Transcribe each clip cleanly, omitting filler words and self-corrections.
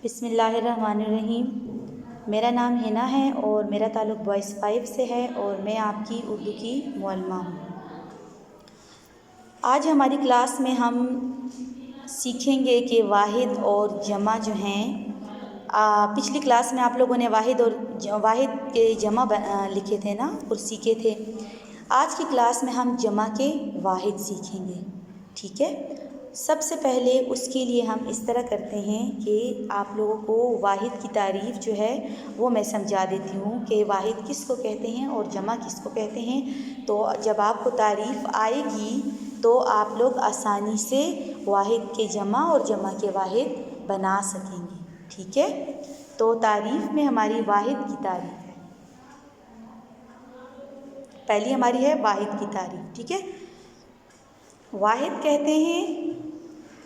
बिस्मिल्लाहिर्रहमानिर्रहीम। मेरा नाम हिना है और मेरा ताल्लुक़ बॉयज़ 5 से है और मैं आपकी उर्दू की मुअल्लिमा हूँ। आज हमारी क्लास में हम सीखेंगे कि वाहिद और जमा जो हैं, पिछली क्लास में आप लोगों ने वाहिद के जमा लिखे थे ना और सीखे थे। आज की क्लास में हम जमा के वाहिद सीखेंगे, ठीक है। सबसे पहले उसके लिए हम इस तरह करते हैं कि आप लोगों को वाहिद की तारीफ़ जो है वो मैं समझा देती हूँ कि वाहिद किसको कहते हैं और जमा किसको कहते हैं। तो जब आपको तारीफ़ आएगी तो आप लोग आसानी से वाहिद के जमा और जमा के वाहिद बना सकेंगे, ठीक है। तो तारीफ़ में हमारी वाहिद की तारीफ़ है, पहली हमारी है वाहिद की तारीफ़, ठीक है। वाहिद कहते हैं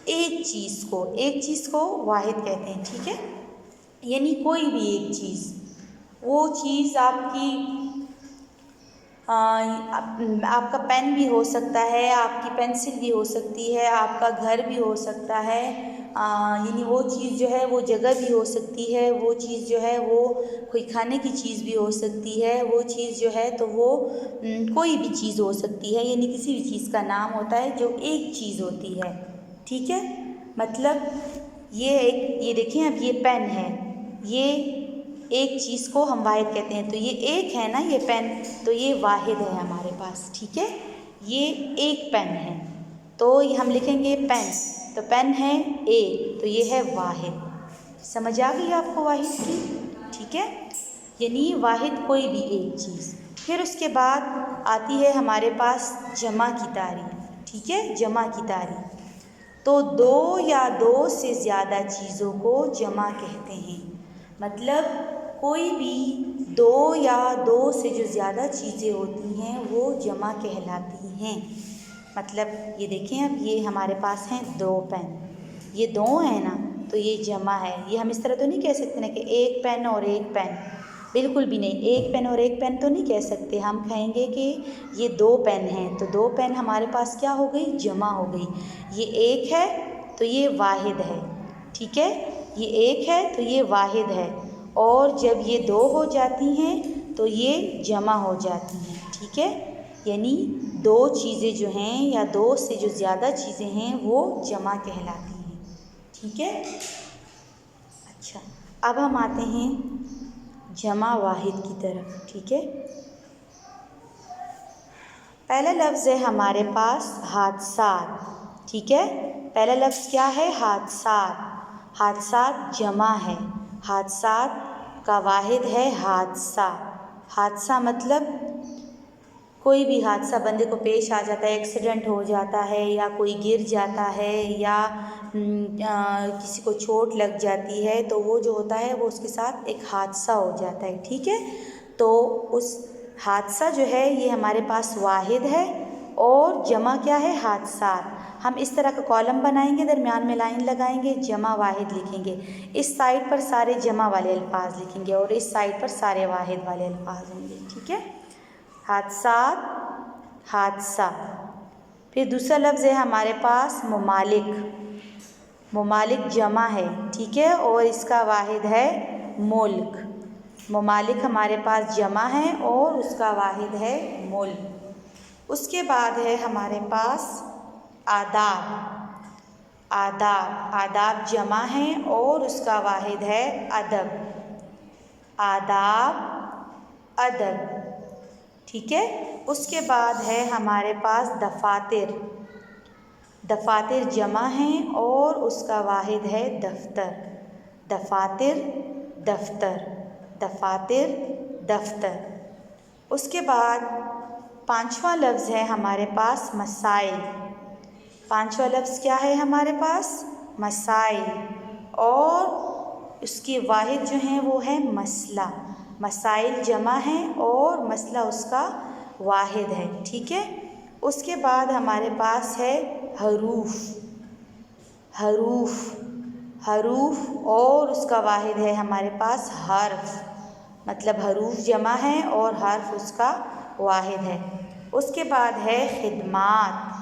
एक चीज़ को वाहिद कहते हैं, ठीक है। यानी कोई भी एक चीज़, वो चीज़ आपका पेन भी हो सकता है, आपकी पेंसिल भी हो सकती है, आपका घर भी हो सकता है, यानी वो चीज़ जो है वो जगह भी हो सकती है, वो चीज़ जो है वो कोई खाने की चीज़ भी हो सकती है, वो चीज़ जो है तो वो कोई भी चीज़ हो सकती है। यानी किसी भी चीज़ का नाम होता है जो एक चीज़ होती है, ठीक है। मतलब ये देखें, अब ये पेन है, ये एक चीज़ को हम वाहिद कहते हैं। तो ये एक है ना, ये पेन, तो ये वाहिद है हमारे पास, ठीक है। ये एक पेन है तो ये हम लिखेंगे पेन, तो पेन है एक, तो ये है वाहिद। समझ आ गई आपको वाहिद की, ठीक है। यानी वाहिद कोई भी एक चीज़। फिर उसके बाद आती है हमारे पास जमा की तारीफ़, ठीक है। जमा की तारीफ़ तो दो या दो से ज़्यादा चीज़ों को जमा कहते हैं। मतलब कोई भी दो या दो से जो ज़्यादा चीज़ें होती हैं वो जमा कहलाती हैं। मतलब ये देखें, अब ये हमारे पास हैं दो पेन, ये दो है ना, तो ये जमा है। ये हम इस तरह तो नहीं कह सकते ना कि एक पेन और एक पेन, बिल्कुल भी नहीं। एक पेन और एक पेन तो नहीं कह सकते, हम कहेंगे कि ये दो पेन हैं, तो दो पेन हमारे पास क्या हो गई, जमा हो गई। ये एक है तो ये वाहिद है, ठीक है। ये एक है तो ये वाहिद है, और जब ये दो हो जाती हैं तो ये जमा हो जाती हैं, ठीक है। यानी दो चीज़ें जो हैं या दो से जो ज़्यादा चीज़ें हैं वो जमा कहलाती हैं, ठीक है। अच्छा, अब हम आते हैं जमा वाहिद की तरफ, ठीक है। पहला लफ्ज़ है हमारे पास हादसात, ठीक है। पहला लफ्ज़ क्या है, हादसात। हादसात जमा है, हादसात का वाहिद है हादसा। हादसा मतलब कोई भी हादसा बंदे को पेश आ जाता है, एक्सीडेंट हो जाता है या कोई गिर जाता है या किसी को चोट लग जाती है, तो वो जो होता है वो उसके साथ एक हादसा हो जाता है, ठीक है। तो उस हादसा जो है ये हमारे पास वाहिद है और जमा क्या है, हादसात। हम इस तरह का कॉलम बनाएंगे, दरमियान में लाइन लगाएंगे, जमा वाहिद लिखेंगे। इस साइड पर सारे जमा वाले अल्फाज लिखेंगे और इस साइड पर सारे वाहिद वाले अल्फाज होंगे, ठीक है। हादसात, हादसा। फिर दूसरा लफ्ज़ है हमारे पास मुमालिक। मुमालिक जमा है, ठीक है, और इसका वाहिद है मुल्क। मुमालिक हमारे पास जमा है और उसका वाहिद है मुल्क। उसके बाद है हमारे पास आदाब। आदाब, आदाब जमा है और उसका वाहिद है अदब। आदाब, अदब, ठीक है। उसके बाद है हमारे पास दफातर। दफातर जमा है और उसका वाहिद है दफ्तर। दफातर, दफ्तर, दफातर, दफ्तर। उसके बाद पांचवा लफ्ज़ है हमारे पास मसाइल। पांचवा लफ्ज़ क्या है हमारे पास, मसाइल, और उसके वाहिद जो हैं वो है मसला। मसाइल जमा है और मसला उसका वाहिद है, ठीक है। उसके बाद हमारे पास है हरूफ। हरूफ, हरूफ, और उसका वाहिद है हमारे पास हर्फ। मतलब हरूफ जमा है और हर्फ उसका वाहिद है। उसके बाद है खिदमात।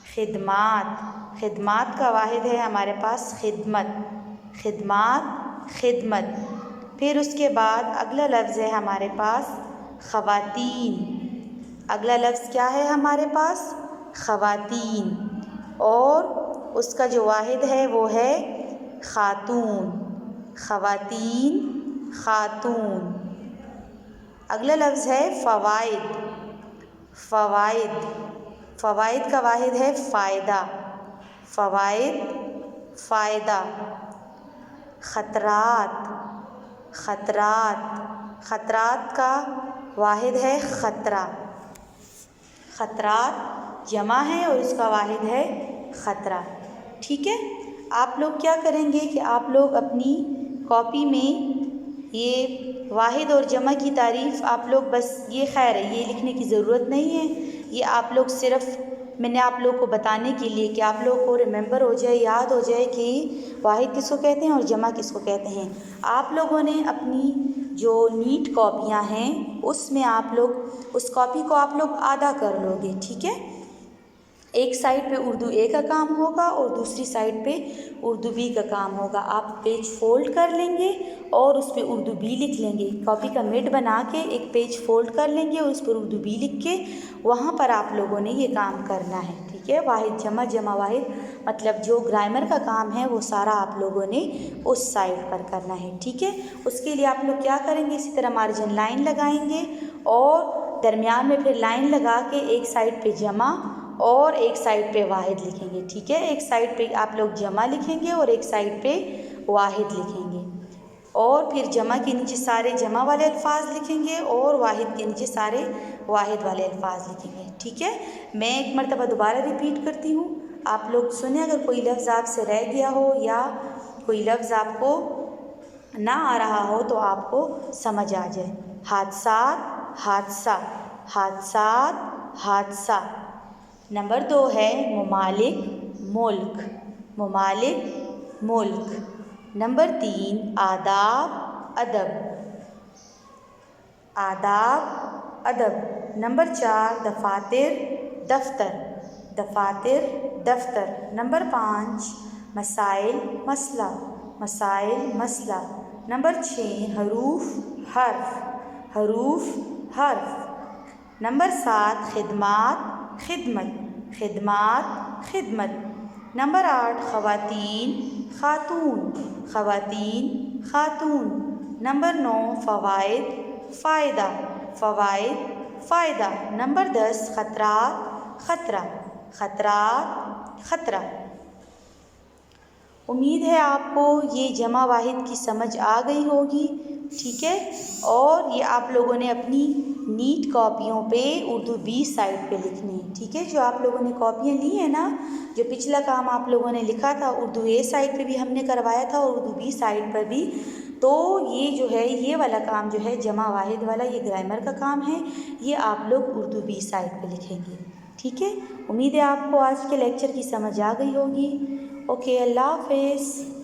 खिदमात, खिदमात का वाहिद है हमारे पास खिदमत। खिदमात, खिदमत। फिर उसके बाद अगला लफ्ज़ है हमारे पास ख़वातीन। अगला लफ्ज़ क्या है हमारे पास? ख़वातीन। और उसका जो वाहिद है वो है ख़ातून। ख़वातीन, ख़ातून। अगला लफ्ज़ है फ़वाइद। फ़वाइद, फ़वाइद का वाहिद है फ़ायदा। फ़वाइद, फ़ायदा। ख़तरात, ख़तरात, ख़तरात का वाहिद है ख़तरा। ख़तरात जमा है और इसका वाहिद है ख़तरा। ठीक है, आप लोग क्या करेंगे कि आप लोग अपनी कॉपी में ये वाहिद और जमा की तारीफ़ आप लोग बस ये खैर है, ये लिखने की ज़रूरत नहीं है। ये आप लोग सिर्फ़ मैंने आप लोग को बताने के लिए कि आप लोग को रिमेंबर हो जाए, याद हो जाए कि वाहिद किसको कहते हैं और जमा किसको कहते हैं। आप लोगों ने अपनी जो नीट कॉपियाँ हैं उसमें आप लोग उस कॉपी को आप लोग आधा कर लोगे। ठीक है, एक साइड पे उर्दू ए का काम होगा और दूसरी साइड पे उर्दू बी का काम होगा। आप पेज फोल्ड कर लेंगे और उस पर उर्दू बी लिख लेंगे। कॉपी का मिड बना के एक पेज फोल्ड कर लेंगे और उस पर उर्दू बी लिख के वहाँ पर आप लोगों ने ये काम करना है। ठीक है, वाहिद जमा, जमा वाहिद, मतलब जो ग्रामर का काम है वो सारा आप लोगों ने उस साइड पर करना है। ठीक है, उसके लिए आप लोग क्या करेंगे, इसी तरह मार्जिन लाइन लगाएंगे और दरमियान में फिर लाइन लगा के एक साइड पे जमा और एक साइड पे वाहिद लिखेंगे। ठीक है, एक साइड पे आप लोग जमा लिखेंगे और एक साइड पे वाहिद लिखेंगे और फिर जमा के नीचे सारे जमा वाले अल्फाज लिखेंगे और वाहिद के नीचे सारे वाहिद वाले अल्फाज लिखेंगे। ठीक है, मैं एक मरतबा दोबारा रिपीट करती हूँ, आप लोग सुने। अगर कोई लफ्ज़ आपसे रह गया हो या कोई लफ्ज़ आपको ना आ रहा हो तो आपको समझ आ जाए। हादसात, हादसा, हादसात, हादसा। नंबर 2 है मुमालिक, मुल्क, मुमालिक, मुल्क। नंबर 3 आदाब, अदब, आदाब, अदब। नंबर 4 दफातर, दफ्तर, दफातर, दफ्तर। नंबर 5 मसाइल, मसला, मसाइल, मसला। नंबर 6 हरूफ, हर्फ, हरूफ, हर्फ। नंबर 7 खिदमात, खिदमत, खिदमात, खिदमत। नंबर 8 ख़वातीन, ख़ातून, ख़वातीन, ख़ातून। नंबर 9 फ़वाइद, फ़ायदा, फ़वाइद, फ़ायदा। नंबर 10 ख़तरात, ख़तरा, ख़तरात, ख़तरा। उम्मीद है आपको ये जमा वाहिद की समझ आ गई होगी। ठीक है, और ये आप लोगों ने अपनी नीट कॉपियों पे उर्दू बी साइड पे लिखनी है। ठीक है, जो आप लोगों ने कॉपियाँ ली है ना, जो पिछला काम आप लोगों ने लिखा था उर्दू ए साइड पे भी हमने करवाया था और उर्दू बी साइड पर भी, तो ये जो है ये वाला काम जो है जमा वाहिद वाला, ये ग्रामर का काम है, ये आप लोग उर्दू बी साइड पे लिखेंगे। ठीक है, उम्मीद है आपको आज के लेक्चर की समझ आ गई होगी। ओके, अल्लाह हाफ़िज़।